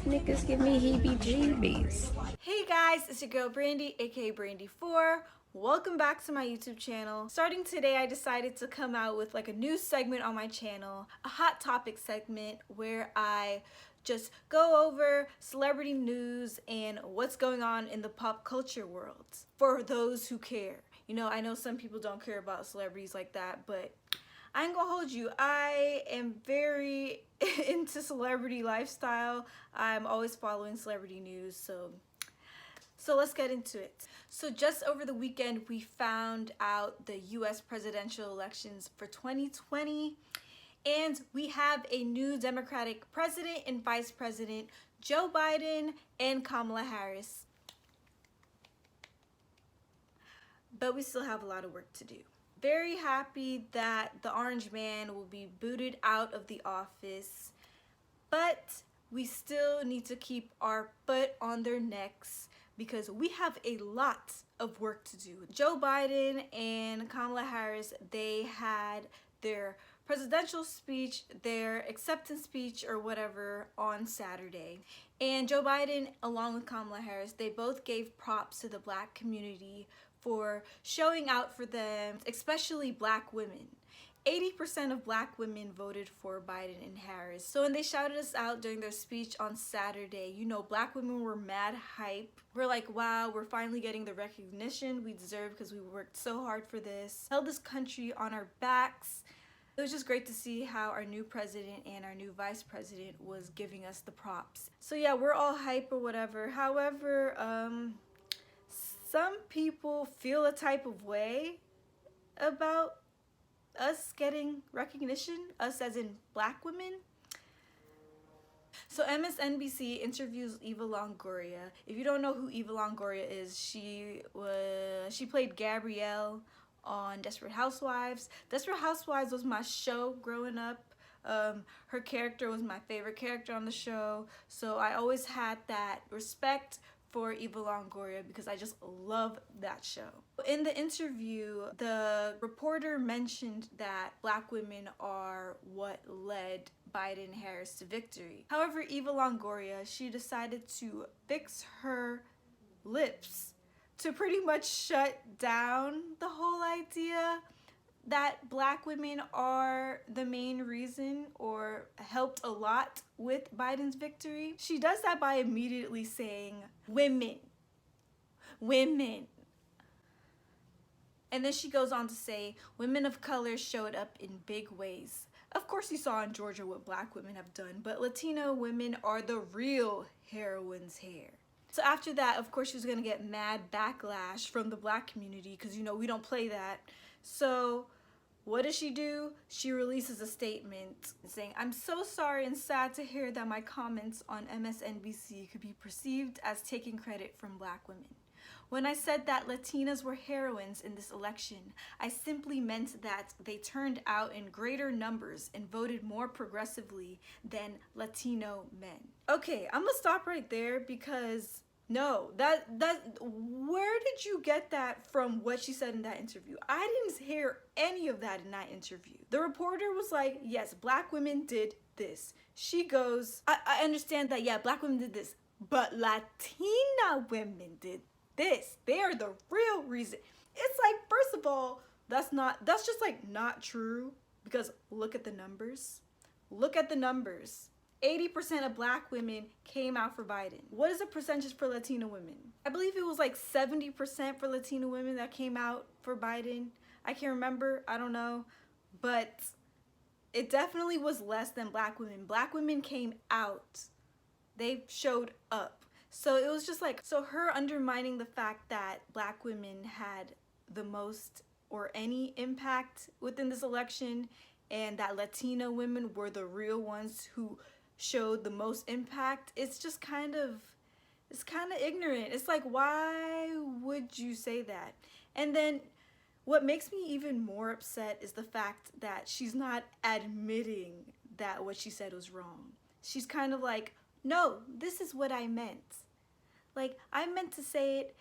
niggas give me heebie-jeebies. Hey guys, it's your girl Brandy, aka Brandy4. Welcome back to my YouTube channel. Starting today, I decided to come out with like a new segment on my channel, a hot topic segment where I just go over celebrity news and what's going on in the pop culture world for those who care. You know, I know some people don't care about celebrities like that, but I ain't gonna hold you. I am very into celebrity lifestyle. I'm always following celebrity news, so let's get into it. So just over the weekend, we found out the US presidential elections for 2020, and we have a new Democratic president and vice president, Joe Biden and Kamala Harris. But we still have a lot of work to do. Very happy that the Orange Man will be booted out of the office, but we still need to keep our foot on their necks because we have a lot of work to do. Joe Biden and Kamala Harris, they had their presidential speech, their acceptance speech or whatever on Saturday. And Joe Biden, along with Kamala Harris, they both gave props to the Black community for showing out for them, especially Black women. 80% of Black women voted for Biden and Harris. So when they shouted us out during their speech on Saturday, you know, Black women were mad hype. We're like, wow, we're finally getting the recognition we deserve because we worked so hard for this, held this country on our backs. It was just great to see how our new president and our new vice president was giving us the props. So yeah, we're all hype or whatever. However, some people feel a type of way about us getting recognition, us as in Black women. So MSNBC interviews Eva Longoria. If you don't know who Eva Longoria is, she played Gabrielle on Desperate Housewives. Desperate Housewives was my show growing up. Her character was my favorite character on the show, so I always had that respect for Eva Longoria because I just love that show. In the interview, the reporter mentioned that Black women are what led Biden and Harris to victory. However, Eva Longoria, she decided to fix her lips to pretty much shut down the whole idea that Black women are the main reason or helped a lot with Biden's victory. She does that by immediately saying, women. And then she goes on to say, women of color showed up in big ways. Of course you saw in Georgia what Black women have done, but Latino women are the real heroines here. So after that, of course, she was gonna get mad backlash from the Black community because, you know, we don't play that. So what does she do? She releases a statement saying, I'm so sorry and sad to hear that my comments on MSNBC could be perceived as taking credit from Black women. When I said that Latinas were heroines in this election, I simply meant that they turned out in greater numbers and voted more progressively than Latino men. Okay, I'm gonna stop right there because no, where did you get that from what she said in that interview? I didn't hear any of that in that interview. The reporter was like, yes, Black women did this. She goes, I understand that, yeah, Black women did this, but Latina women did this. They are the real reason. It's like, first of all, that's just like not true because look at the numbers. Look at the numbers. 80% of Black women came out for Biden. What is the percentage for Latino women? I believe it was like 70% for Latino women that came out for Biden. I can't remember, I don't know, but it definitely was less than Black women. Black women came out. They showed up. So it was just like, so her undermining the fact that Black women had the most or any impact within this election and that Latino women were the real ones who showed the most impact, it's just kind of ignorant. It's like, why would you say that? And then what makes me even more upset is the fact that she's not admitting that what she said was wrong. She's kind of like, no, this is what I meant. Like, I meant to say it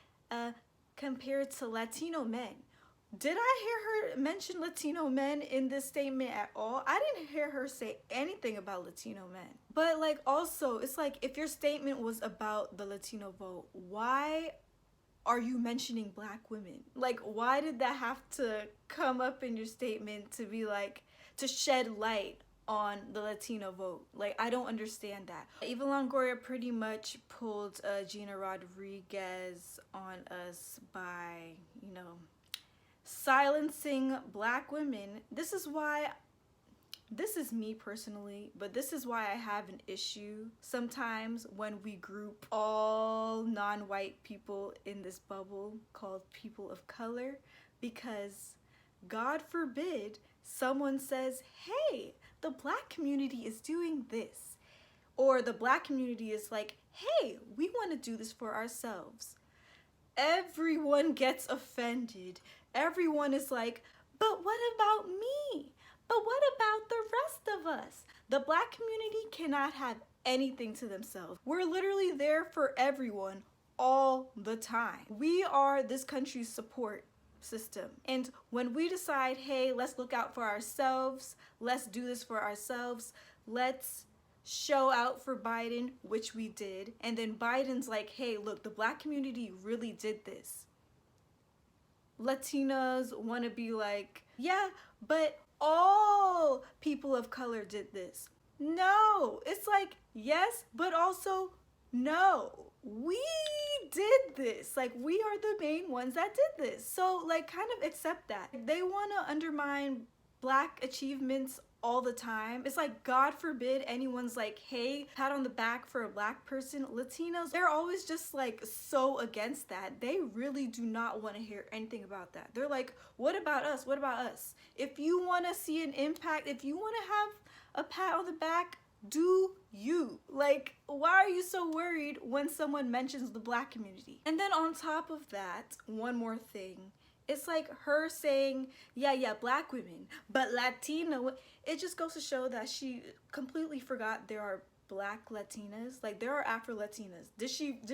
compared to Latino men. Did I hear her mention Latino men in this statement at all? I didn't hear her say anything about Latino men. But like also, it's like if your statement was about the Latino vote, why are you mentioning black women? Like why did that have to come up in your statement to be like, to shed light on the Latino vote? Like I don't understand that. Eva Longoria pretty much pulled Gina Rodriguez on us by, you know, silencing black women. This is me personally, but this is why I have an issue sometimes when we group all non-white people in this bubble called people of color, because God forbid someone says, hey, the black community is doing this, or the black community is like, hey, we want to do this for ourselves. Everyone gets offended. Everyone is like, but what about me? But what about the rest of us? The black community cannot have anything to themselves. We're literally there for everyone all the time. We are this country's support system. And when we decide, hey, let's look out for ourselves, let's do this for ourselves, let's show out for Biden, which we did, and then Biden's like, hey, look, the black community really did this. Latinas want to be like, yeah, but all people of color did this. No, it's like, yes, but also no. We did this. Like, we are the main ones that did this. So, like, kind of accept that. They want to undermine black achievements all the time. It's like, God forbid anyone's like, hey, pat on the back for a black person. Latinos, they're always just like so against that. They really do not want to hear anything about that. They're like, what about us? What about us? If you want to see an impact, if you want to have a pat on the back, do you. Like, why are you so worried when someone mentions the black community? And then on top of that, one more thing. It's like her saying, yeah, black women, but Latino. It just goes to show that she completely forgot there are black Latinas. Like, there are Afro-Latinas. Did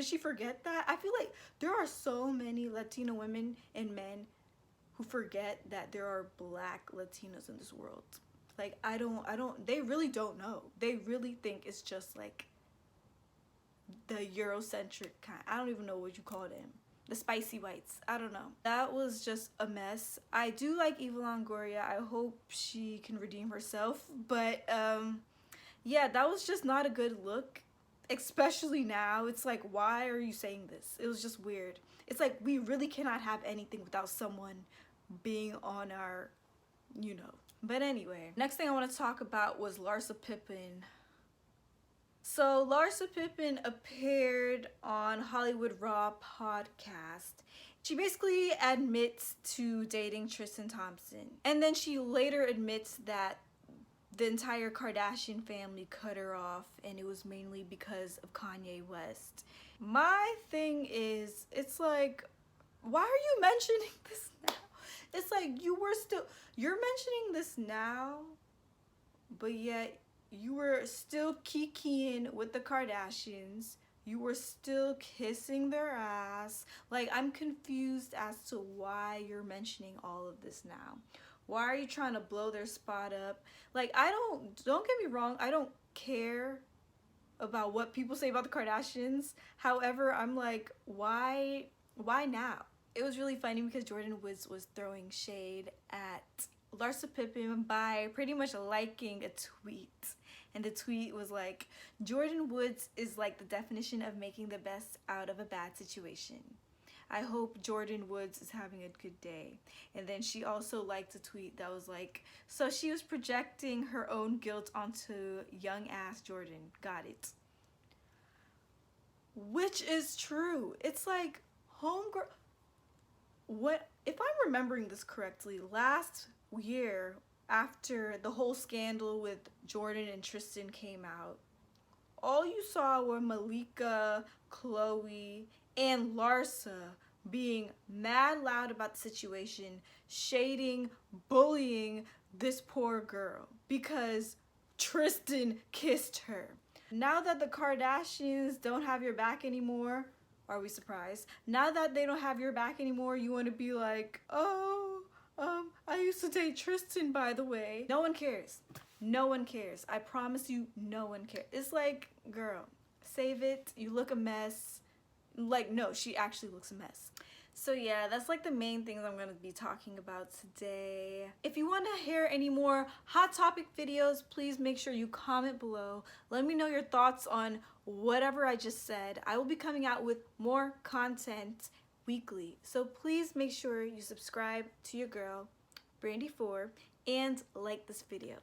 she forget that? I feel like there are so many Latino women and men who forget that there are black Latinas in this world. Like, they really don't know. They really think it's just like the Eurocentric kind. I don't even know what you call them. The spicy whites. I don't know. That was just a mess. I do like Eva Longoria. I hope she can redeem herself. But yeah, that was just not a good look. Especially now. It's like, why are you saying this? It was just weird. It's like, we really cannot have anything without someone being on our, you know. But anyway, next thing I want to talk about was Larsa Pippen. So Larsa Pippen appeared on Hollywood Raw podcast. She basically admits to dating Tristan Thompson. And then she later admits that the entire Kardashian family cut her off and it was mainly because of Kanye West. My thing is, it's like, why are you mentioning this now? It's like, you're mentioning this now, but yet you were still kikiing with the Kardashians. You were still kissing their ass. Like, I'm confused as to why you're mentioning all of this now. Why are you trying to blow their spot up? Like, don't get me wrong, I don't care about what people say about the Kardashians. However, I'm like, why now? It was really funny because Jordyn was throwing shade at Larsa Pippen by pretty much liking a tweet. And the tweet was like, Jordyn Woods is like the definition of making the best out of a bad situation. I hope Jordyn Woods is having a good day. And then she also liked a tweet that was like, so she was projecting her own guilt onto young ass Jordyn. Got it. Which is true. It's like, homegirl. What, if I'm remembering this correctly, last year, after the whole scandal with Jordyn and Tristan came out, all you saw were Malika, Chloe, and Larsa being mad loud about the situation, shading, bullying this poor girl because Tristan kissed her. Now that the Kardashians don't have your back anymore, are we surprised? Now that they don't have your back anymore, you want to be like, oh, I used to date Tristan, by the way. No one cares. No one cares. I promise you, no one cares. It's like, girl, save it. You look a mess. Like, no, she actually looks a mess. So yeah, that's like the main things I'm gonna be talking about today. If you want to hear any more hot topic videos, please make sure you comment below. Let me know your thoughts on whatever I just said. I will be coming out with more content weekly. So please make sure you subscribe to your girl, Brandy4, and like this video.